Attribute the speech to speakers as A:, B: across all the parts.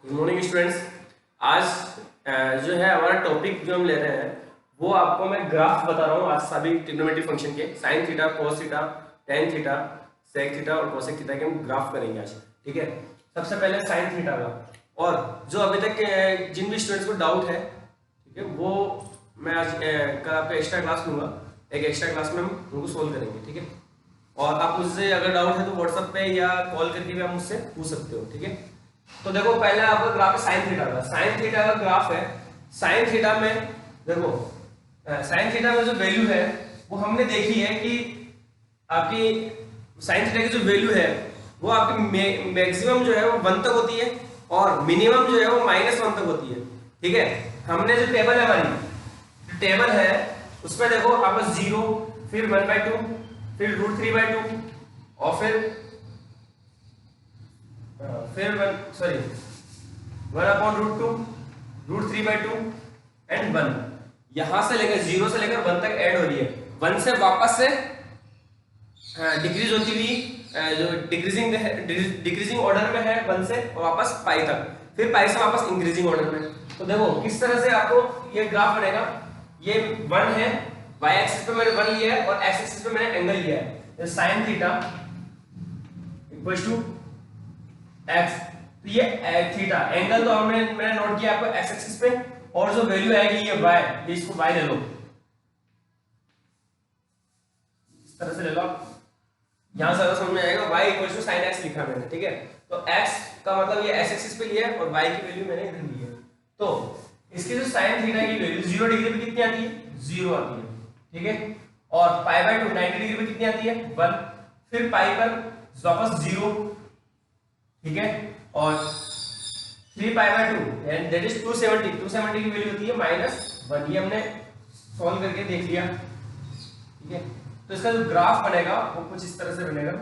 A: Good morning students. आज जो है हमारा टॉपिक जो हम ले रहे हैं वो आपको मैं ग्राफ बता रहा हूँ। आज सभी ट्रिग्नोमेट्री फंक्शन के sine theta, cos theta, tan theta, sec theta और कोसेक थीटा के हम ग्राफ करेंगे आज। ठीक है, सबसे पहले साइन थीटा का। और जो अभी तक जिन भी स्टूडेंट्स को डाउट है, ठीक है, वो मैं आज कल आपका एक्स्ट्रा क्लास लूंगा। एक एक्स्ट्रा क्लास में हम उनको सोल्व करेंगे। ठीक है, और आप मुझसे अगर डाउट है तो व्हाट्सएप पे या कॉल करके भी आप मुझसे पूछ सकते हो। ठीक है, तो देखो पहले आपका ग्राफ है साइन थीटा का। साइन थीटा का ग्राफ है। साइन थीटा में देखो, साइन थीटा में जो वैल्यू है वो हमने देखी है कि आपकी साइन थीटा की जो वैल्यू है वो आपकी मैक्सिमम जो है वो 1 तक होती है और मिनिमम जो है वो -1 तक होती है। ठीक है, हमने जो टेबल है, हमारी टेबल है उसमें देखो आपका 0, फिर 1/2, फिर √3/2 और फिर 1/√2, √3/2 एंड 1। यहां से लेकर 0 से लेकर 1 तक ऐड हो रही है। 1 से वापस से डिक्रीज होती हुई जो डिक्रीजिंग ऑर्डर में है 1 से और वापस पाई तक, फिर पाई से वापस इंक्रीजिंग ऑर्डर में। तो देखो किस तरह से आपको ये ग्राफ बनेगा। ये 1 है, y एक्सिस पे मैंने 1 लिया है और x एक्सिस पे मैंने एंगल लिया है। sin theta equals to x। तो ये थीटा एंगल तो मैंने नोट किया आपको x एक्सिस पे, और जो वैल्यू आएगी ये y, ये इसको y ले लो, इस तरह से ले लो। यहां से समझ में आएगा y equals to sin x लिखा मैंने। ठीक है, तो x का मतलब ये x एक्सिस पे लिया है और y की वैल्यू मैंने इधर ली है। तो इसकी जो sin थीटा की वैल्यू 0 डिग्री पे कितनी आती है? 0 आती है। ठीक है, और π/2 90 डिग्री पे कितनी आती है? 1। फिर पाई पर वापस 0। ठीक है, और 3π/2 एंड दैट इज 270। 270 की वैल्यू होती है -1। ये हमने सॉल्व करके देख लिया। ठीक है, तो इसका जो ग्राफ बनेगा वो कुछ इस तरह से बनेगा।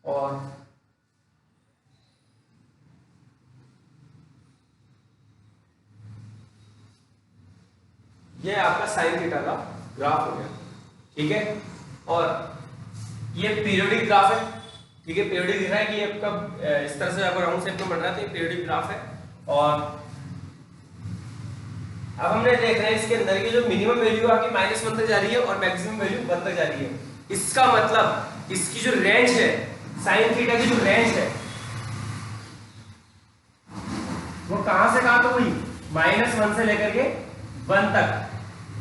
A: और ये आपका साइन थीटा का ग्राफ हो गया। ठीक है, और ये पीरियोडिक ग्राफ है। ठीक है, पीरियोडिक दिख रहा है कि आपका इस तरह से आपको राउंड शेप में बन रहा है, तो ये पीरियोडिक ग्राफ है। और अब हमने देख रहे हैं इसके अंदर की जो मिनिमम वैल्यू आपकी -1 तक जा रही है और मैक्सिमम वैल्यू 1 तक जा रही है। इसका मतलब इसकी जो रेंज है, साइन थीटा की जो रेंज है वो कहां से कहां तक हुई? -1 से लेकर के 1 तक।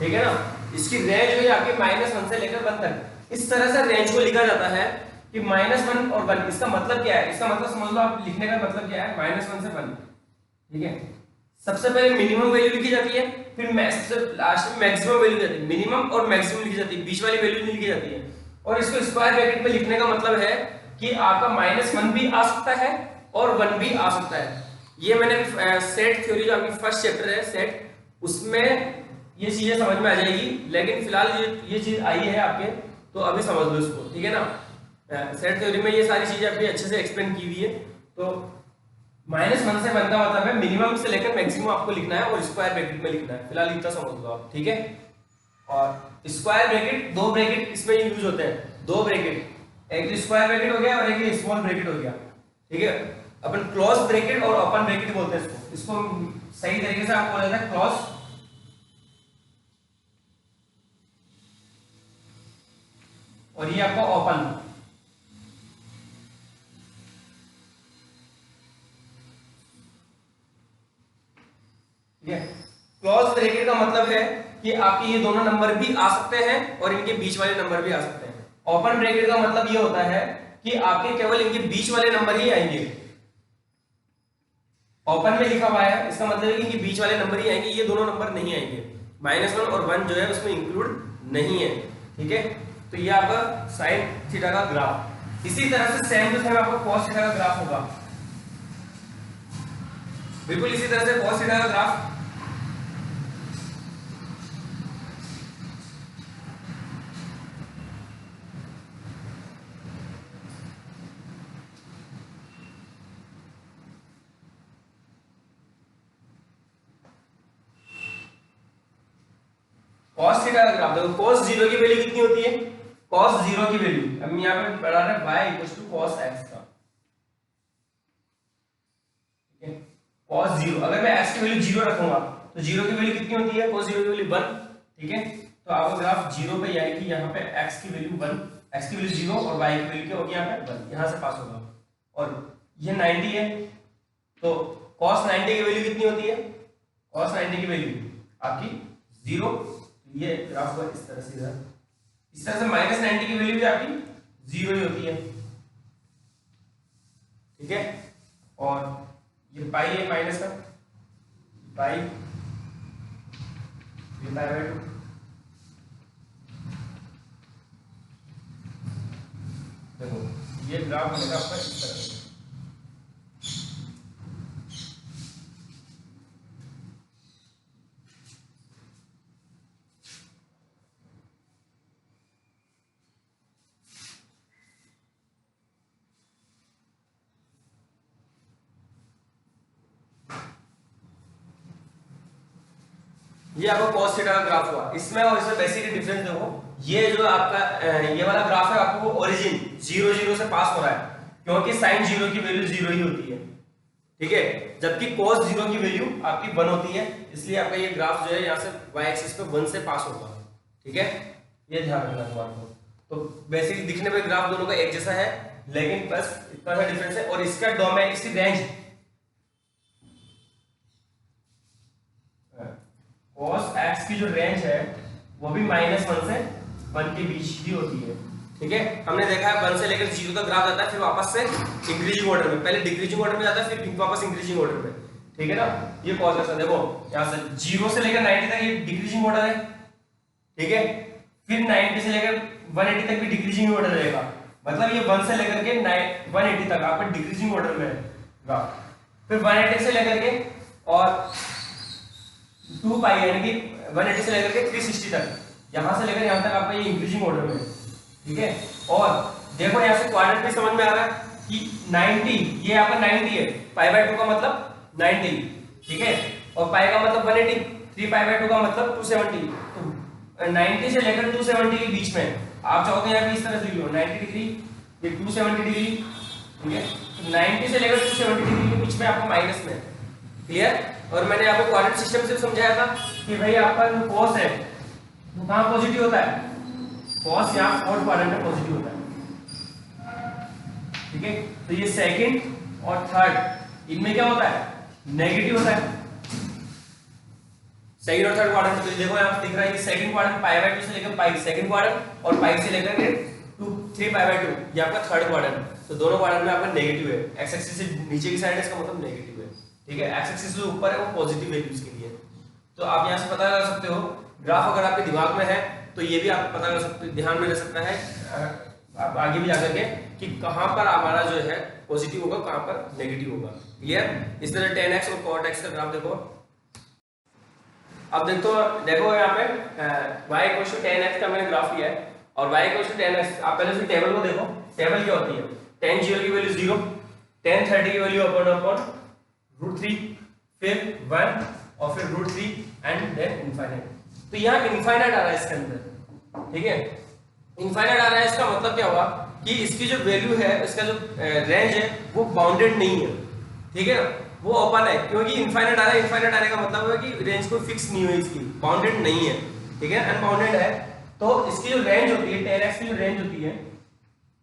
A: ठीक है ना, इसकी रेंज हुई आपकी -1 से लेकर 1 तक। इस तरह से रेंज को लिखा जाता है कि -1 और 1। इसका मतलब क्या है? इसका मतलब समझ लो, आप लिखने का मतलब क्या है, -1 से 1। ठीक है, सबसे पहले मिनिमम वैल्यू लिखी जाती है, फिर सबसे लास्ट में मैक्सिमम वैल्यू जाती है। मिनिमम और मैक्सिमम लिखी जाती है, बीच वाली वैल्यू नहीं लिखी जाती है। और इसको स्क्वायर ब्रैकेट में लिखने का मतलब है कि आपका -1 भी आ सकता है और 1 भी आ सकता है। ये मैंने सेट थ्योरी जो आपकी फर्स्ट चैप्टर है सेट, उसमें ये चीजें समझ में आ जाएगी। लेकिन फिलहाल ये चीज आई है आपके, तो अभी समझ लो इसको। ठीक है ना, सेट थ्योरी में ये सारी चीजें आपकी अच्छे से एक्सप्लेन की हुई है। तो -1 से 1 का मतलब है मिनिमम से लेकर मैक्सिमम आपको लिखना है और स्क्वायर ब्रैकेट में लिखना है। फिलहाल इतना समझ लो आप। ठीक है, और स्क्वायर ब्रैकेट, दो ब्रैकेट इसमें यूज होते हैं, दो ब्रैकेट, एक तो स्क्वायर ब्रैकेट हो गया और एक स्मॉल ब्रैकेट हो गया। ठीक है, अपन क्लोज ब्रैकेट और ओपन ब्रैकेट बोलते हैं इसको सही तरीके से आपको बोला जाता है क्लोज और ये आपका ओपन। ठीक है, क्लोज ब्रैकेट का मतलब है कि आपके ये दोनों नंबर भी आ सकते हैं और इनके बीच वाले नंबर भी आ सकते हैं। ओपन ब्रैकेट का मतलब ये होता है कि आपके केवल इनके बीच वाले नंबर ही आएंगे। ओपन में लिखा हुआ है, इसका मतलब है कि इनके बीच वाले नंबर ही आएंगे, ये दोनों नंबर नहीं आएंगे। -1 और 1 जो है उसमें इंक्लूड नहीं है। ठीक है, तो ये आपका साइन थीटा का ग्राफ। इसी तरह से सेम टू सेम आपका कॉस थीटा का ग्राफ होगा। बिल्कुल इसी तरह से कॉस थीटा का ग्राफ। cos थीटा का ग्राफ देखो, cos 0 की वैल्यू कितनी होती है, cos 0 की वैल्यू हम यहाँ पे पढ़ा रहे y equal to cos x का, ठीक है। cos 0 अगर मैं x की वैल्यू 0 रखूंगा तो 0 की वैल्यू कितनी होती है, cos 0 की वैल्यू 1, ठीक है। तो आपका ग्राफ 0 पे आएगी, यहाँ पे x की वैल्यू 1, x की वैल्यू 0 और y की वैल्यू क्या होगी, यहाँ पे 1, यहाँ से पास होगा। और ये 90 है तो cos 90 की वैल्यू कितनी होती है, cos 90 की वैल्यू आपकी 0, ये ग्राफ को इस तरह से माइनस 90 की वैल्यू भी आपकी 0 ही होती है, ठीक है। और ये पाई है माइनस का, पाई ये पाई बाय 2, देखो ये ग्राफ बनेगा आपका इस तरह से। ये आपका cos थीटा का ग्राफ हुआ, इसमें और इसमें बेसिकली डिफरेंस देखो, ये जो आपका ये वाला ग्राफ है आपको ओरिजिन 0 0 से पास हो रहा है, क्योंकि sin 0 की वैल्यू 0 ही होती है, ठीक है। जबकि cos 0 की वैल्यू आपकी 1 होती है, इसलिए आपका ये ग्राफ जो है यहाँ से y एक्सिस पे 1 से पास होगा, ठीक है। ये ध्यान रखना तुम्हारे को। तो बेसिकली दिखने में ग्राफ दोनों का एक जैसा है, लेकिन बस इतना सा डिफरेंस है। और इसका डोमेन, इसकी रेंज cos x की जो रेंज है वो भी -1 से 1 के बीच ही होती है, ठीक है। हमने देखा है 1 से लेकर 0 तक ग्राफ जाता है, फिर वापस से इंक्रीजिंग ऑर्डर में, पहले डिक्रीजिंग ऑर्डर में जाता है, फिर वापस इंक्रीजिंग ऑर्डर में, ठीक है ना। ये cos x देखो, यहाँ से 0 से लेकर 90 तक ये डिक्रीजिंग ऑर्डर है, ठीक है। फिर 90 से लेकर 180 तक भी डिक्रीजिंग ऑर्डर रहेगा, मतलब ये 1 से लेकर के 180 तक आपका डिक्रीजिंग ऑर्डर में है। फिर 180 से लेकर के और 2 पाई यानी कि 180 से लेकर के 360 तक, यहां से लेकर यहां तक आपका ये इंक्रीजिंग ऑर्डर में है, ठीक है। और देखो यहां से क्वाड्रेंट भी समझ में आ रहा है कि 90, ये आपका 90 है, पाई बाय 2 का मतलब 90, ठीक है। और पाई का मतलब 180, 3 पाई बाय 2 का मतलब 270, तो 90 से लेकर 270 के बीच में आप चाहो तो यहाँ पे इस तरह से लो 90 डिग्री, ये 270 डिग्री, ठीक है। तो 90 से लेकर 270 डिग्री के बीच में आपको माइनस में, क्लियर। और मैंने आपको क्वाड्रेंट सिस्टम से समझाया था कि भाई आपका जो cos है वो कहां पॉजिटिव होता है, cos यहां फोर्थ क्वाड्रेंट में पॉजिटिव होता है, ठीक है। तो ये सेकंड और थर्ड इनमें क्या होता है, नेगेटिव होता है, सेकंड और थर्ड क्वाड्रेंट। तो देखो यहां दिख रहा है कि सेकंड क्वाड्रेंट पाई बाय 2 से लेकर पाई सेकंड क्वाड्रेंट, और पाई से लेकर के 3 पाई बाय 2 ये आपका थर्ड क्वाड्रेंट। तो दोनों क्वाड्रेंट में आपका नेगेटिव है, एक्स एक्सिस से नीचे की साइड है, इसका मतलब नेगेटिव है, ठीक है। एक्स एक्सिस जो ऊपर है वो पॉजिटिव वैल्यूज के लिए। तो आप यहां से पता कर सकते हो, ग्राफ अगर आपके दिमाग में है तो ये भी आप पता कर सकते हो, ध्यान में रह सकता है आप आगे भी जाकर के कि कहां पर हमारा जो है पॉजिटिव होगा, कहां पर नेगेटिव होगा, क्लियर। इस तरह tan x और cot x का ग्राफ देखो। अब देखो यहाँ पे y = tan x का मैंने ग्राफ लिया है, और y = tan x, आप पहले से टेबल को देखो, टेबल क्या होती है, tan 0 की वैल्यू 0, tan 30 की वैल्यू अपॉन √3, फिर 1 और फिर √3 एंड देन इनफाइनाइट। तो यहाँ इनफाइनाइट आ रहा है इसके अंदर, ठीक है। इनफाइनाइट आ रहा है, इसका मतलब क्या हुआ कि इसकी जो वैल्यू है, इसका जो रेंज है वो बाउंडेड नहीं है, ठीक है ना, वो ओपन है, क्योंकि इनफाइनाइट आ रहा है। इनफाइनाइट आने का मतलब है कि रेंज कोई फिक्स नहीं हुई, इसकी बाउंडेड नहीं है, ठीक है, अनबाउंडेड है। तो इसकी जो रेंज होती है, tan x की जो रेंज होती है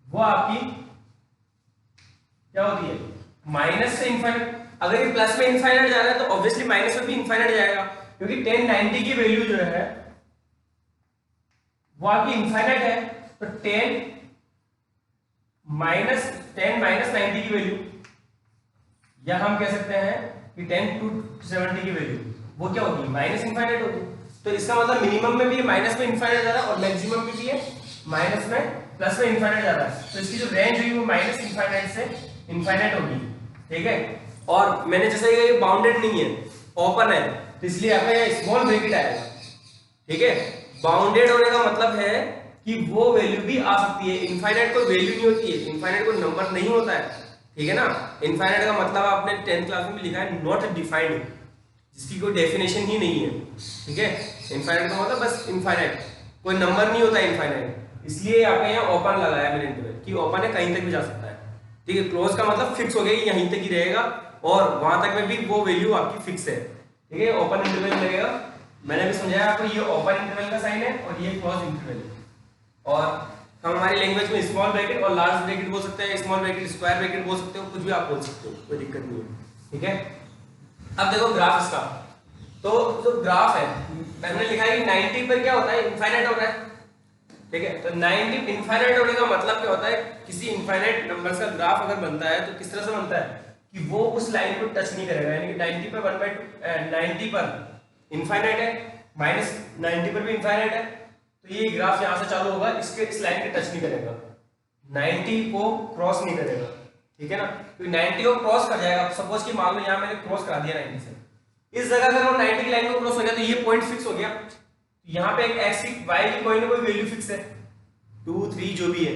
A: वो आपकी क्या होती है, माइनस से इनफाइनाइट। अगर ये प्लस में इनफाइनाइट जा रहा है तो ऑब्वियसली माइनस में भी इनफाइनाइट जाएगा, क्योंकि tan 90 की वैल्यू जो है वो आपकी इनफाइनाइट है। तो tan माइनस 90 की वैल्यू, या हम कह सकते हैं कि tan 270 की वैल्यू वो क्या होगी, माइनस इनफाइनाइट होगी। तो इसका मतलब मिनिमम में भी माइनस में इनफाइनाइट जा रहा है और मैक्सिमम में भी है माइनस में प्लस में इनफाइनाइट जा रहा है। तो इसकी जो रेंज हुई वो माइनस इनफाइनाइट से इनफाइनाइट होगी, ठीक है। और मैंने जैसे ये बाउंडेड नहीं है, ओपन है, तो इसलिए आपका ये स्मॉल ब्रैकेट आएगा, ठीक है। बाउंडेड होने का मतलब है कि वो वैल्यू भी आ सकती है, इनफाइनाइट कोई वैल्यू नहीं होती है, इनफाइनाइट कोई नंबर नहीं होता है, ठीक है ना। इनफाइनाइट का मतलब आपने 10th क्लास में भी लिखा है, नॉट डिफाइंड, जिसकी कोई डेफिनेशन ही नहीं है, ठीक है। इनफाइनाइट का मतलब बस इनफाइनाइट, कोई नंबर नहीं होता इनफाइनाइट, इसलिए यहाँ पे यहाँ ओपन लगाया मैंने इंटरवल कि ओपन है, कहीं तक भी जा सकता है, ठीक है। क्लोज का मतलब फिक्स हो गया कि यहीं तक ही रहेगा और वहां तक में भी वो वैल्यू आपकी फिक्स है, ठीक है। ओपन इंटरवल लगेगा, मैंने भी समझाया आपको, ये ओपन इंटरवल का साइन है और ये क्लोज इंटरवल है। और हम हमारी लैंग्वेज में स्मॉल ब्रैकेट और लार्ज ब्रैकेट बोल सकते हैं, स्मॉल ब्रैकेट स्क्वायर ब्रैकेट बोल सकते हो, कुछ भी आप बोल सकते हो, कोई दिक्कत नहीं है, ठीक है। अब देखो ग्राफ इसका, तो जो ग्राफ है मैंने लिखा है कि 90 पर क्या होता है, इनफाइनाइट हो रहा है, ठीक है। तो 90 इनफाइनाइट होने का मतलब क्या होता है, किसी इनफाइनाइट नंबर का ग्राफ अगर बनता है तो किस तरह से बनता है कि वो उस लाइन को टच नहीं करेगा, यानी कि 90 पर 90 पर इनफाइनाइट है, -90 पर भी इनफाइनाइट है, तो ये ग्राफ यहां से चालू होगा, इसके इस लाइन के टच नहीं करेगा, 90 को क्रॉस नहीं करेगा, ठीक है ना। तो 90 को क्रॉस कर जाएगा, सपोज कि मान लो यहां मैंने क्रॉस करा दिया 90 से, इस जगह अगर वो 90 की लाइन को क्रॉस हो गया तो ये पॉइंट फिक्स हो गया, यहाँ पे एक x की y की कोई ना कोई वैल्यू फिक्स है, 2 3 जो भी है,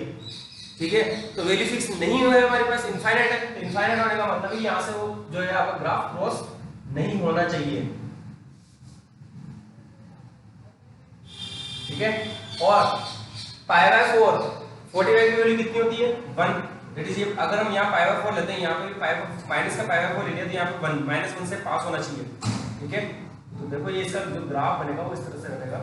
A: ठीक है। तो वैल्यू फिक्स नहीं हुआ है हमारे पास, इनफाइनाइट है, तो इनफाइनाइट होने का मतलब है यहाँ से वो जो है आपका ग्राफ क्रॉस नहीं होना चाहिए, ठीक है। और π/4 45 की वैल्यू कितनी होती है, 1, दैट इज ये, अगर हम यहाँ π/4 लेते हैं, यहाँ पे माइनस का π/4 ले लिया तो यहाँ पे 1 -1 से पास होना चाहिए, ठीक है। तो देखो ये इसका जो ग्राफ बनेगा वो इस तरह से बनेगा,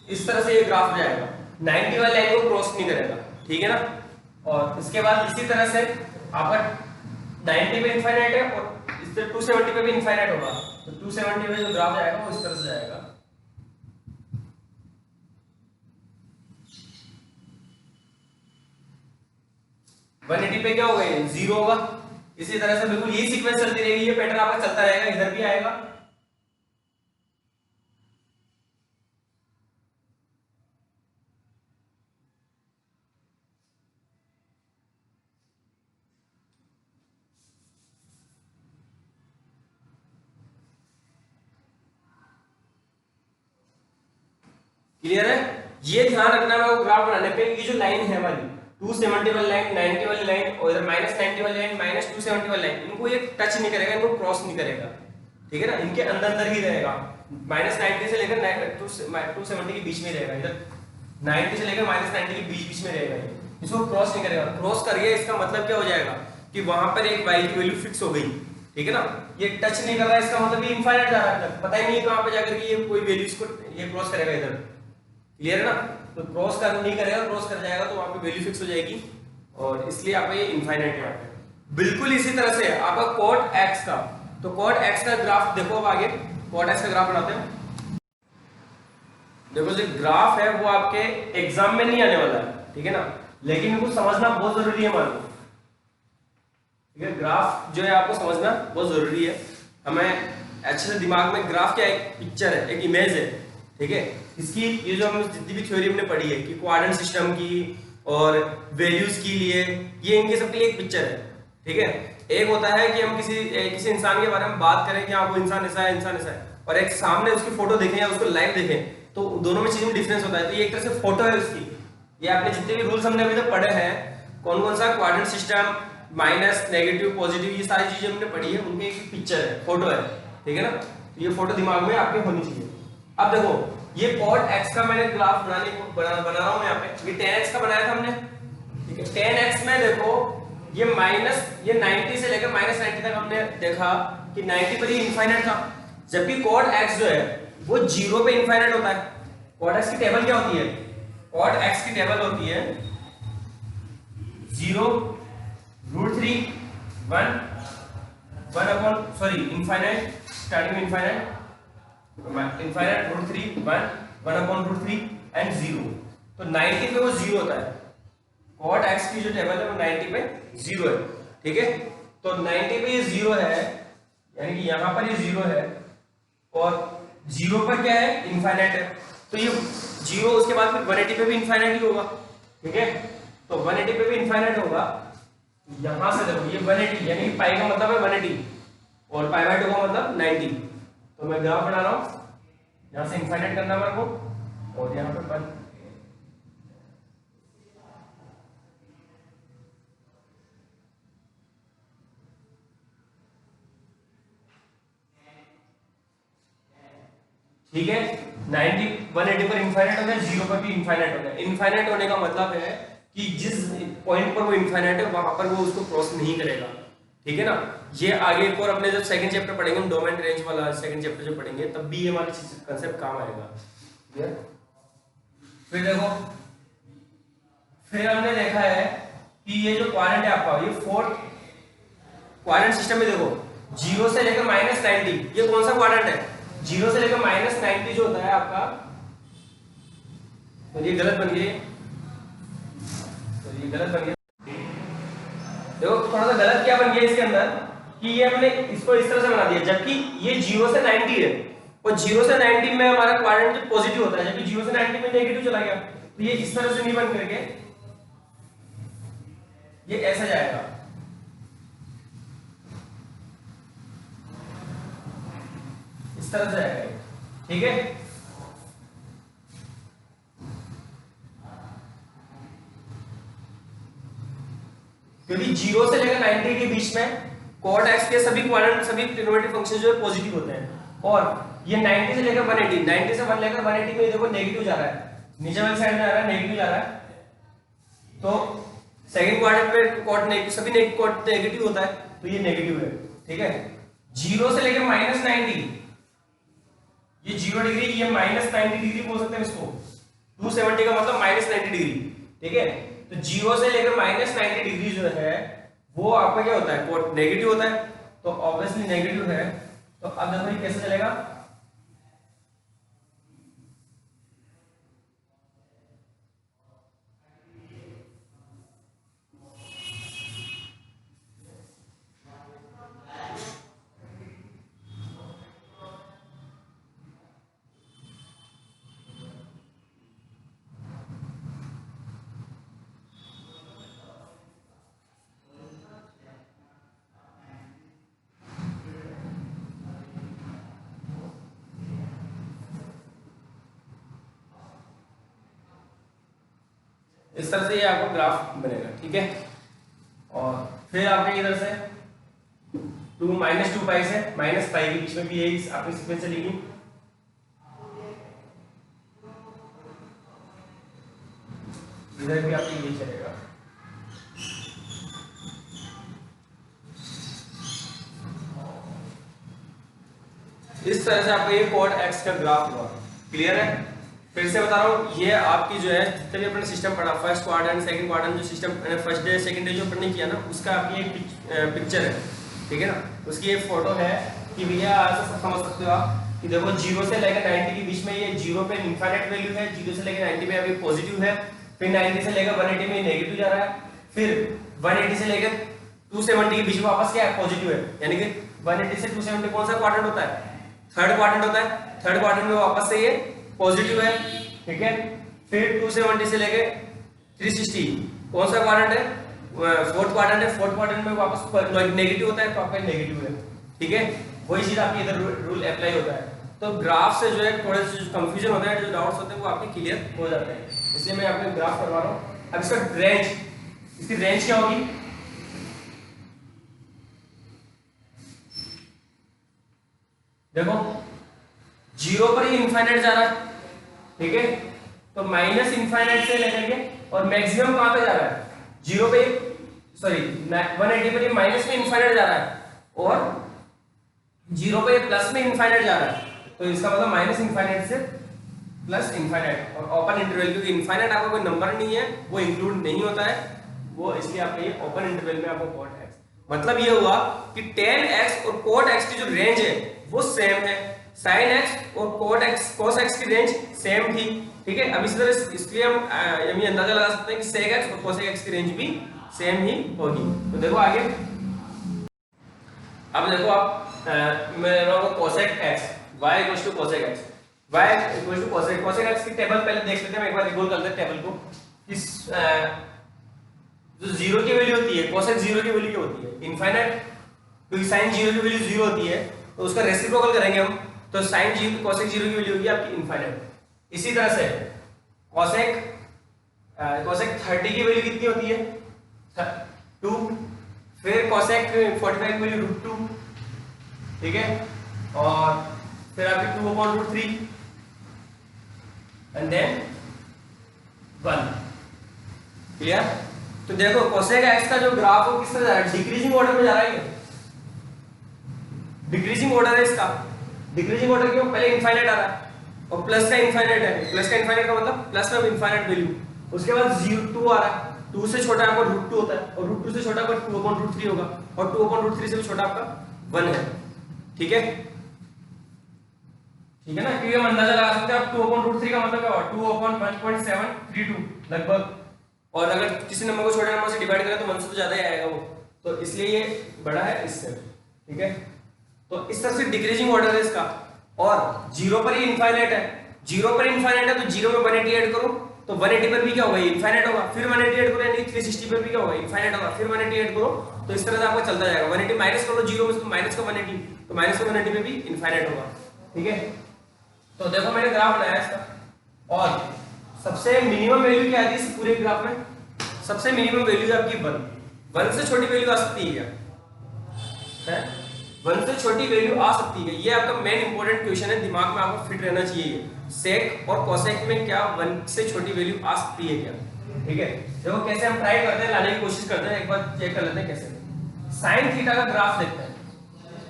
A: इस तरह से ये ग्राफ जाएगा, 90 वाली लाइन को क्रॉस नहीं करेगा, ठीक है ना। और इसके बाद इसी तरह से आपका 90 पे इनफाइनाइट है और इससे 270 पे भी इनफाइनाइट होगा, तो 270 पे जो ग्राफ जाएगा वो इस तरह से जाएगा, 180 पे क्या होगा, ये 0 होगा। इसी तरह से बिल्कुल यही सीक्वेंस चलती रहेगी, ये पैटर्न आपका चलता रहेगा, इधर भी आएगा, क्लियर है। ये ध्यान रखना है वो ग्राफ बनाने पे, ये जो लाइन है हमारी 270 वाली लाइन, 90 वाली लाइन और इधर -90 वाली लाइन, -270 वाली लाइन, इनको ये टच नहीं करेगा, इनको क्रॉस नहीं करेगा, ठीक है ना, इनके अंदर अंदर ही रहेगा, -90 से लेकर 270 के बीच में रहेगा, इधर 90 से लेकर -90 के बीच बीच में रहेगा, ये इसको क्रॉस नहीं करेगा। क्रॉस कर गया इसका मतलब क्या हो जाएगा कि वहां पर एक y की वैल्यू फिक्स हो गई, ठीक है ना। ये टच नहीं कर रहा है, इसका मतलब ये इनफाइनाइट जा रहा है, पता ही नहीं है कहां पे जाकर के ये कोई वैल्यू इसको ये क्रॉस करेगा इधर, क्लियर है ना। तो क्रॉस कर नहीं करेगा, क्रॉस कर जाएगा तो वहां पे वैल्यू फिक्स हो जाएगी और इसलिए आपका ये इनफाइनाइट है। बिल्कुल इसी तरह से आपका cot x का, तो cot x का ग्राफ देखो, अब आगे cot x का ग्राफ बनाते हैं। देखो जो ग्राफ है वो आपके एग्जाम में नहीं आने वाला है, ठीक है ना, लेकिन इनको समझना बहुत जरूरी है, मान लो, ठीक है। ग्राफ जो है आपको समझना बहुत जरूरी है, हमें अच्छे से दिमाग में, ग्राफ क्या, एक पिक्चर है, एक इमेज है, ठीक है। इसकी ये जो हम जितनी भी थ्योरी हमने पढ़ी है कि क्वाड्रेंट सिस्टम की और वैल्यूज के लिए, ये इनके सबके लिए एक पिक्चर है, ठीक है। एक होता है कि हम किसी इंसान के बारे में बात करें कि हाँ वो इंसान ऐसा है, इंसान ऐसा है, और एक सामने उसकी फोटो देखें या उसको लाइव देखें, तो दोनों में चीजों में डिफरेंस होता है। तो ये एक तरह से फोटो है उसकी, ये आपने जितने भी रूल्स हमने अभी तक पढ़े हैं, कौन कौन सा quadrant system, minus, negative, positive, ये सारी चीजें हमने पढ़ी है, उनकी एक पिक्चर है, फोटो है, ठीक है ना। तो ये फोटो दिमाग में आपके होनी चाहिए। अब देखो ये cot x का मैंने ग्राफ बना रहा हूं यहाँ पे, ये tan x का बनाया था हमने, ठीक है। tan x में देखो ये ये 90 से लेकर -90 तक हमने देखा कि 90 पर ही इनफाइनाइट था, जबकि cot x जो है वो 0 पे इनफाइनाइट होता है। cot x की टेबल क्या होती है, cot x की टेबल होती है 0, √3, 1 इनफाइनाइट, स्टार्टिंग में इनफाइनाइट, √3, 1/√3 एंड 0। तो 90 पे वो 0 होता है, cot x की जो टेबल है वो 90 पे 0 है, ठीक है। तो 90 पे ये 0 है, यानी कि यहां पर ये 0 है और 0 पर क्या है, इनफाइनाइट है। तो ये जीरो उसके बाद फिर 180 पे भी इनफाइनाइट ही होगा, ठीक है। तो 180 पे भी इनफाइनाइट होगा, यहां से देखो ये 180 यानी पाई का मतलब है 180 और पाई बाय 2 का मतलब 90। तो मैं ग्राफ बना रहा हूं, यहां से इनफाइनाइट करना है मेरे को और यहां पे 1। ठीक है, 90 180 पर इनफाइनाइट हो गया, 0 पर भी इनफाइनाइट हो गया। इनफाइनाइट होने का मतलब है कि जिस पॉइंट पर वो इनफाइनाइट है वहां पर वो उसको क्रॉस नहीं करेगा, ठीक है ना। ये आगे एक और अपने जब सेकंड चैप्टर पढ़ेंगे हम डोमेन रेंज वाला सेकंड चैप्टर जो पढ़ेंगे तब भी ये हमारा कांसेप्ट काम आएगा। फिर देखो, फिर हमने देखा है कि ये जो क्वाड्रेंट है आपका, ये फोर्थ क्वाड्रेंट सिस्टम में देखो 0 से लेकर -90, ये कौन सा क्वाड्रेंट है? 0 से लेकर -90 जो होता है आपका, तो ये गलत बन गया, तो ये गलत बन गया। देखो थोड़ा सा गलत क्या बन गया इसके अंदर कि ये हमने इसको इस तरह से बना दिया, जबकि ये 0 से 90 है और 0 से 90 में हमारा क्वाड्रेंट जो पॉजिटिव होता है, जबकि 0 से 90 में नेगेटिव चला गया। तो ये इस तरह से नहीं बन करके ये ऐसा जाएगा, इस तरह से जाएगा, ठीक है। क्योंकि 0 से लेकर 90 के बीच में cot x के सभी क्वाड्रेंट सभी ट्रिग्नोमेट्रिक फंक्शन जो है पॉजिटिव होते हैं, और ये 90 से लेकर 180, 90 से 1 लेकर 180 में देखो नेगेटिव जा रहा है, नीचे वाली साइड में आ रहा है नेगेटिव जा रहा है। तो सेकंड क्वाड्रेंट में cot नेगेटिव सभी cot नेगेटिव होता है, तो ये नेगेटिव है, ठीक है। 0 से लेकर -90, ये 0 डिग्री, ये -90 डिग्री बोल सकते हैं इसको, 270 का मतलब -90 डिग्री, ठीक है। तो 0 से लेकर -90 डिग्री जो है वो आपका क्या होता है? कोट नेगेटिव होता है, तो ऑब्वियसली नेगेटिव है। तो अब देखो ये कैसे चलेगा, इस तरह से ये आपको ग्राफ बनेगा, ठीक है। और फिर आपके इधर से 2 -2 पाई से -पाई के बीच में भी यही आपकी सीक्वेंस चलेगी। इधर भी आपको यही चलेगा, इस तरह से आपका ये cot x का ग्राफ हुआ, क्लियर है। फिर से बता रहा हूँ, ये आपकी जो है जितने भी अपने सिस्टम पढ़ा, फर्स्ट क्वाड्रेंट सेकंड क्वाड्रेंट जो system first day second day जो पढ़ने किया ना, उसका आपकी एक पिक्चर है, ठीक है ना। उसकी एक फोटो है कि भैया ऐसा सब समझ सकते हो आप कि देखो 0 से लेकर 90 के बीच में ये 0 पे इनफाइनाइट वैल्यू है, 0 से लेकर 90 में अभी पॉजिटिव है, फिर 90 से लेकर 180 में नेगेटिव जा रहा है, फिर 180 से लेकर 270 के बीच में वापस क्या है? पॉजिटिव है। यानी कि 180 से 270 कौन सा क्वाड्रेंट होता है? थर्ड क्वाड्रेंट होता है। थर्ड क्वाड्रेंट में वापस से ये पॉजिटिव है, ठीक है। फिर 270 से लेके 360 कौन सा क्वाड्रेंट है? फोर्थ क्वाड्रेंट है। फोर्थ क्वाड्रेंट में वापस नेगेटिव होता है, तो आपका नेगेटिव है, ठीक है। वही चीज आपकी इधर रूल अप्लाई होता है। तो ग्राफ से जो है थोड़े से कंफ्यूजन होता है, जो डाउट्स होते हैं वो आपके क्लियर हो जाते हैं, इसलिए मैं आपको ग्राफ करवा रहा हूँ। अब इसका रेंज, इसकी रेंज क्या होगी? देखो 0 पर ही इनफाइनाइट जा रहा है, ठीक है। तो माइनस इनफाइनाइट से लेकर के और मैक्सिमम कहां पे जा रहा है? 0 पे, सॉरी 180 पर ये माइनस में इनफाइनाइट जा रहा है और 0 पे प्लस में इनफाइनाइट जा रहा है। तो इसका मतलब माइनस इनफाइनाइट से प्लस इनफाइनाइट और ओपन इंटरवल, क्योंकि इनफाइनाइट आपका कोई नंबर नहीं है, वो इंक्लूड नहीं होता है वो, इसलिए आपका ये ओपन इंटरवल में आपको cot x, मतलब ये हुआ कि tan x और cot x की जो रेंज है वो सेम है, sin x और cos x की रेंज सेम थी, ठीक है। अब इस तरह इसलिए हम ये अंदाजा लगा सकते हैं कि sec x और cos x की रेंज भी सेम ही होगी। तो देखो आगे, अब देखो आप मैं cosec x y cosec x, y equal to cosec cosec x की टेबल पहले देख लेते हैं, एक बार रिकॉल कर लेते हैं टेबल को। इस जो जीरो की वैल्यू होती है cosec जीरो की वैल्यू क्या होती है? इनफाइनाइट, क्योंकि sin जीरो की वैल्यू जीरो होती है तो उसका रेसिप्रोकल करेंगे हम, तो sin जीरो cosec जीरो की वैल्यू होगी आपकी इनफाइनाइट। इसी तरह से cosec 30 की वैल्यू कितनी होती है? 2। फिर cosec 45 की वैल्यू √2, ठीक है, और फिर आपकी 2/√3 एंड देन 1। क्लियर? तो देखो cosec x का जो ग्राफ हो किस तरह जा रहा है? डिक्रीजिंग ऑर्डर में जा रहा है, डिक्रीजिंग ऑर्डर है इसका। डिक्रीजिंग ऑर्डर क्यों? पहले इनफाइनाइट आ रहा है और प्लस का इनफाइनाइट है, प्लस का इनफाइनाइट का मतलब प्लस में इनफाइनाइट वैल्यू, उसके बाद 2 आ रहा है, 2 से छोटा आपका √2 होता है और √2 से छोटा आपका 2/√3 होगा और 2/√3 से भी छोटा आपका 1 है। ठीक है, ठीक है ना, क्योंकि हम अंदाजा लगा सकते हैं आप 2/√3 का मतलब क्या होगा? 2/1.732 लगभग, और अगर किसी नंबर को छोटे नंबर से डिवाइड करें तो 1 से तो ज्यादा ही आएगा वो, तो इसलिए ये बड़ा है इससे। ठीक है, तो इस तरह से डिक्रीजिंग ऑर्डर है इसका। और 0 पर ही इनफाइनाइट है, 0 पर इनफाइनाइट है तो 0 में 180 ऐड करो तो 180 पर भी क्या होगा? इनफाइनाइट होगा। फिर 180 ऐड करो यानी 360 पर भी क्या होगा? इनफाइनाइट होगा। फिर 180 ऐड करो तो इस तरह से आपका चलता जाएगा। 180 माइनस करो 0 में तो माइनस का 180, तो माइनस का 180 में भी इनफाइनाइट होगा। ठीक है, तो देखो मैंने ग्राफ बनाया इसका और सबसे मिनिमम वैल्यू क्या आती है इस पूरे ग्राफ में? सबसे मिनिमम वैल्यू आपकी 1 से छोटी वैल्यू आ सकती है क्या? 1 से छोटी वैल्यू आ सकती है, ये आपका मेन इंपॉर्टेंट क्वेश्चन है, दिमाग में आपको फिट रहना चाहिए। सेक और कोसेक में क्या 1 से छोटी वैल्यू आ सकती है क्या? ठीक है, देखो कैसे हम ट्राई करते हैं, लाने की कोशिश करते हैं, एक बार चेक कर लेते हैं कैसे। साइन थीटा का ग्राफ देखते हैं।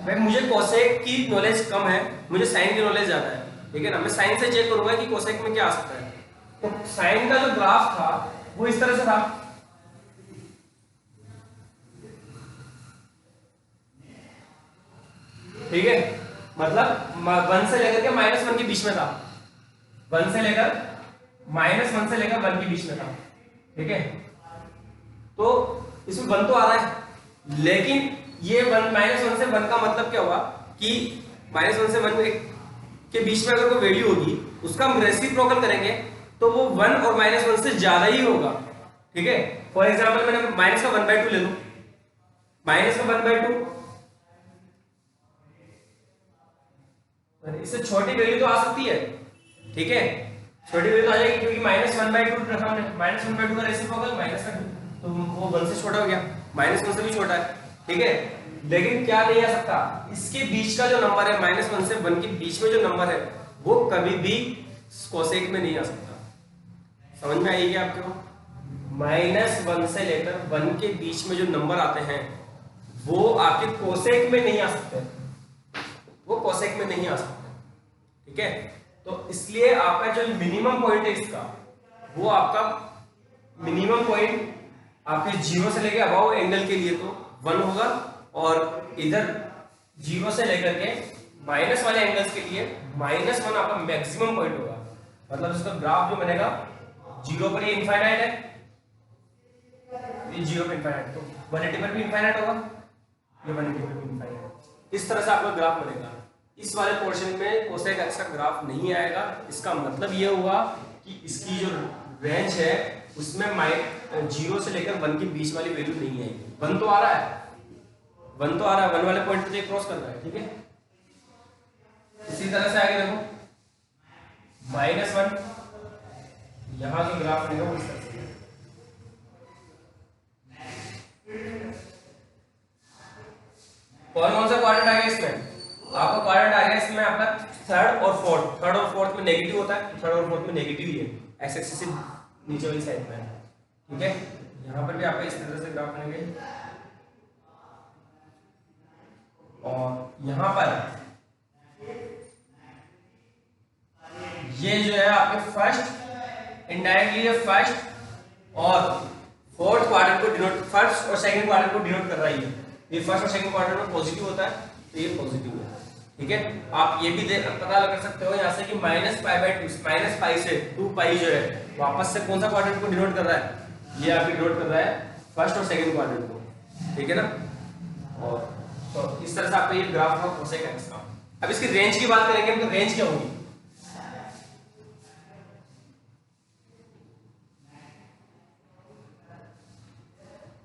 A: भाई मुझे कोसेक की नॉलेज कम है, मुझे साइन की नॉलेज ज्यादा है, ठीक है ना, मैं साइन से चेक करूंगा कि कोसेक में क्या आ सकता है। तो साइन का जो ग्राफ था वो इस तरह से था, ठीक है, मतलब 1 से लेकर के -1 के बीच में था, 1 से लेकर -1 से लेकर 1 के बीच में था। ठीक है, तो इसमें 1 तो आ रहा है, लेकिन ये -1 से 1 का मतलब क्या हुआ कि -1 से 1 के बीच में अगर कोई वैल्यू होगी उसका हम रेसिप्रोकल करेंगे तो वो 1 और -1 से ज्यादा ही होगा। ठीक है, फॉर एग्जांपल मैंने माइनस का 1/2 ले लूं, माइनस का 1/2, इससे छोटी वैल्यू तो आ सकती है। ठीक है, छोटी वैल्यू तो आ जाएगी क्योंकि -1/2 रखा हमने, -1/2 का रेसिप्रोकल माइनस का 2, तो वो 1 से छोटा हो गया, -1 से भी छोटा है। ठीक है, लेकिन क्या नहीं आ सकता, इसके बीच का जो नंबर है -1 से 1 के बीच में जो नंबर है वो कभी भी कोसेक में नहीं आ सकता। समझ में आई क्या आपको? -1 से लेकर 1 के बीच में जो नंबर आते हैं वो आपके कोसेक में नहीं आ सकते, वो कोसेक में नहीं आ सकते। ठीक है, तो इसलिए आपका जो मिनिमम पॉइंट है इसका, वो आपका मिनिमम पॉइंट आपके 0 से लेकर अबव एंगल के लिए तो 1 होगा, और इधर 0 से लेकर के माइनस वाले एंगल्स के लिए -1 आपका मैक्सिमम पॉइंट होगा। मतलब इसका ग्राफ जो बनेगा 0 पर ये इनफाइनाइट है, ये 0 पर इनफाइनाइट, तो 180 पर भी इनफाइनाइट होगा, ये 180 पर भी इनफाइनाइट। इस तरह से आपका ग्राफ बनेगा। इस वाले पोर्शन में कोसेक एक्स का ग्राफ नहीं आएगा। इसका मतलब ये हुआ कि इसकी जो रेंज है उसमें 0 से लेकर 1 के बीच वाली वैल्यू नहीं आएगी। 1 तो आ रहा है, 1 तो आ रहा है, 1 वाले पॉइंट पे क्रॉस कर रहा है। ठीक है, इसी तरह से आगे देखो -1, यहां जो ग्राफ बनेगा वो इस तरह से, कौन सा क्वाड्रेंट आ गया इसमें? आपका क्वाड्रेंट आ गया इसमें आपका थर्ड और फोर्थ में नेगेटिव होता है, थर्ड और फोर्थ में नेगेटिव ही है, एक्स एक्सिस से नीचे वाली साइड में है। ठीक है, यहां पर भी आपका इस तरह से ग्राफ बनेंगे, और यहां पर ये जो है आपके फर्स्ट इनडायरेक्टली ये फर्स्ट और फोर्थ क्वाड्रेंट को डिनोट, फर्स्ट और सेकंड क्वाड्रेंट को डिनोट कर रही है। ये फर्स्ट और सेकंड क्वाड्रेंट में पॉजिटिव होता है तो ये पॉजिटिव है। ठीक है, आप ये भी पता लगा सकते हो यहाँ से कि -π/2 -π से 2π जो है वापस से कौन सा क्वाड्रेंट को डिनोट कर रहा है? ये आपकी डिनोट कर रहा है फर्स्ट और सेकंड क्वाड्रेंट को। ठीक है ना, और तो इस तरह से आपका ये ग्राफ होगा कोसेक एक्स का। अब इसकी रेंज की बात करेंगे तो रेंज क्या होगी?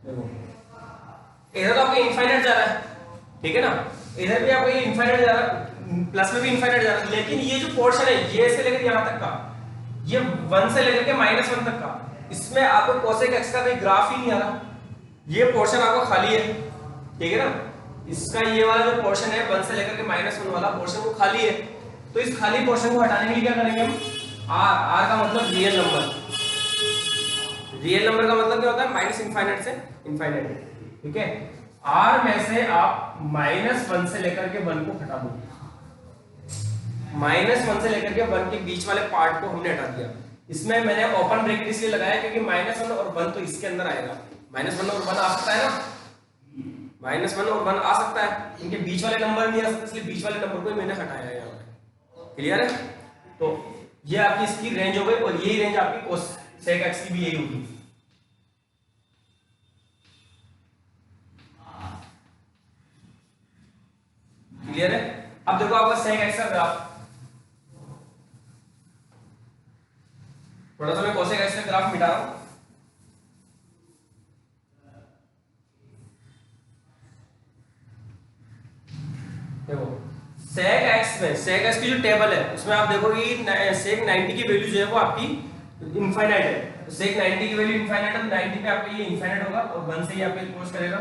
A: इधर तो आपका इनफाइनाइट जा रहा है, ठीक है ना, इधर भी आपका ये इनफाइनाइट जा रहा है, प्लस में भी इनफाइनाइट जा रहा है, लेकिन ये जो पोर्शन है ये से लेकर यहां तक का, ये 1 से लेकर के -1 तक का, इसमें आपको कोसेक एक्स का कोई ग्राफ ही नहीं आ रहा, ये पोर्शन आपको खाली है, ठीक है ना, इसका ये वाला जो पोर्शन है 1 से लेकर के -1 वाला पोर्शन वो खाली है। तो इस खाली पोर्शन को हटाने के लिए क्या करेंगे हम, आर का मतलब रियल नंबर, रियल नंबर का मतलब क्या होता है, माइनस इनफाइनाइट से इनफाइनाइट, ठीक है। आर में से आप -1 से लेकर के 1 को हटा दो, -1 से लेकर के 1 के बीच वाले पार्ट को हमने हटा दिया। इसमें मैंने ओपन ब्रैकेट इसलिए लगाया क्योंकि -1 और 1 तो इसके अंदर आएगा, -1 और 1 आ सकता है ना, -1 और 1 आ सकता है, इनके बीच वाले नंबर नहीं आ सकते, इसलिए बीच वाले नंबर को मैंने हटाया है यहाँ पे, क्लियर है। तो ये आपकी इसकी रेंज हो गई, और यही रेंज आपकी कोसेक एक्स की भी यही होगी। क्लियर है। अब देखो आपका सेक एक्स का ग्राफ, थोड़ा सा मैं कोसेक एक्स का ग्राफ मिटा रहा हूं। देखो सेक एक्स में, सेक एक्स की जो टेबल है उसमें आप देखोगे सेक 90 की वैल्यू जो है वो आपकी इनफाइनाइट है, तो सेक 90 की वैल्यू इनफाइनाइट है, तो 90 पे आपका ये इनफाइनाइट होगा और 1 से ही आपका क्रॉस करेगा,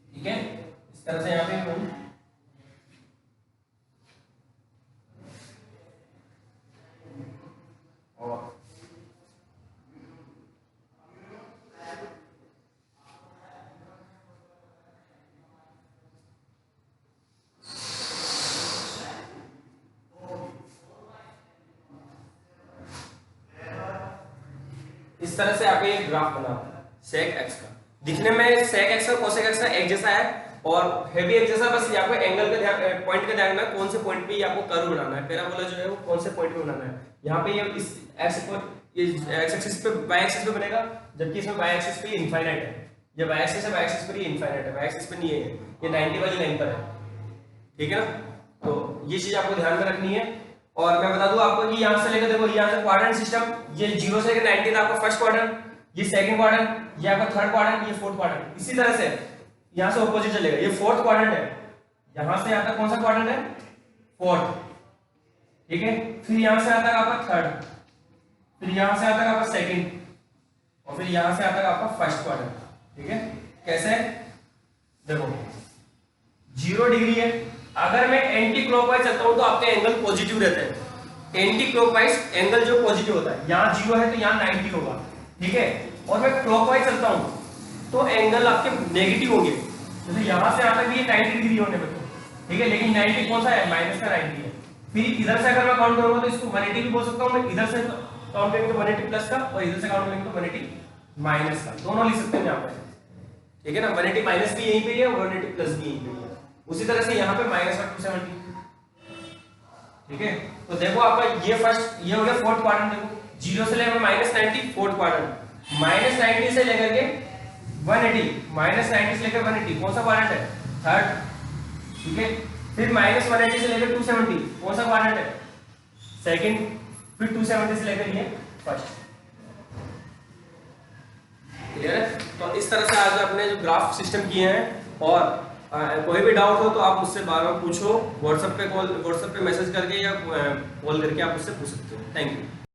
A: ठीक है। इस तरह से यहाँ पे और इस तरह से आपका ये ग्राफ बना सेक एक्स का, दिखने में सेक एक्स और कोसेक एक्स का एक जैसा है और है भी एक जैसा, बस आपको एंगल का ध्यान, पॉइंट का ध्यान रखना है, कौन से पॉइंट पे आपको कर्व बनाना है, पैराबोला जो है वो कौन से पॉइंट पे बनाना है। यहाँ पे ये इस एक्स पर, ये एक्स एक्सिस पे, वाई एक्सिस पे बनेगा, जबकि इसमें वाई एक्सिस पे इनफाइनाइट है, ये वाई एक्सिस है, वाई एक्सिस पर ये इनफाइनाइट है, वाई एक्सिस पे नहीं है, ये 90 वाली लाइन पर है, ठीक है ना। तो ये चीज आपको ध्यान में रखनी है। और मैं बता दूं आपको कि यहां से लेकर देखो, यहां से क्वाड्रेंट सिस्टम, ये 0 से लेकर 90 तक आपका फर्स्ट क्वाड्रेंट, ये सेकंड क्वाड्रेंट, ये आपका थर्ड क्वाड्रेंट, ये फोर्थ क्वाड्रेंट, इसी तरह से यहां से ऑपोजिट चलेगा, ये फोर्थ क्वाड्रेंट है, यहां से यहां तक कौन सा क्वाड्रेंट है, फोर्थ, ठीक है। फिर यहां से आता है आपका थर्ड, फिर यहां से आता है आपका सेकंड, और फिर यहां से आता है आपका फर्स्ट क्वाड्रेंट, ठीक है। कैसे, देखो 0 डिग्री है, अगर मैं एंटी क्लॉकवाइज चलता हूं तो आपके एंगल पॉजिटिव रहते हैं, एंटी क्लॉकवाइज एंगल जो पॉजिटिव होता है, यहां 0 है तो यहां 90 होगा, ठीक है। और मैं क्लॉकवाइज चलता हूं तो एंगल आपके नेगेटिव होंगे, जैसे यहां से यहां तक ये 90 डिग्री होने में, ठीक है, लेकिन 90 कौन सा है, माइनस का 90 है। फिर इधर से अगर मैं काउंट करूंगा तो इसको 180 भी बोल सकता हूं, मैं इधर से काउंट करेंगे तो 180 प्लस का, और इधर से काउंट करेंगे तो 180 माइनस का, दोनों लिख सकते हैं यहां पे, ठीक है ना। 180 माइनस भी यहीं पे है, 180 प्लस भी यहीं पे है, उसी तरह से यहाँ पे -270, ठीक है। तो देखो आपका ये फर्स्ट, ये हो गया फोर्थ क्वाड्रेंट, देखो 0 से लेकर -90 फोर्थ क्वाड्रेंट, -90 से लेकर के 180, -90 से लेकर 180 कौन सा क्वाड्रेंट है, थर्ड, ठीक है। फिर -180 से लेकर 270 कौन सा क्वाड्रेंट है, सेकंड, फिर 270 से लेकर ये फर्स्ट, क्लियर है। तो इस तरह से आज अपने जो ग्राफ सिस्टम किए हैं, और कोई भी डाउट हो तो आप मुझसे बार बार पूछो, व्हाट्सएप पे मैसेज करके या कॉल करके आप मुझसे पूछ सकते हो। Thank you.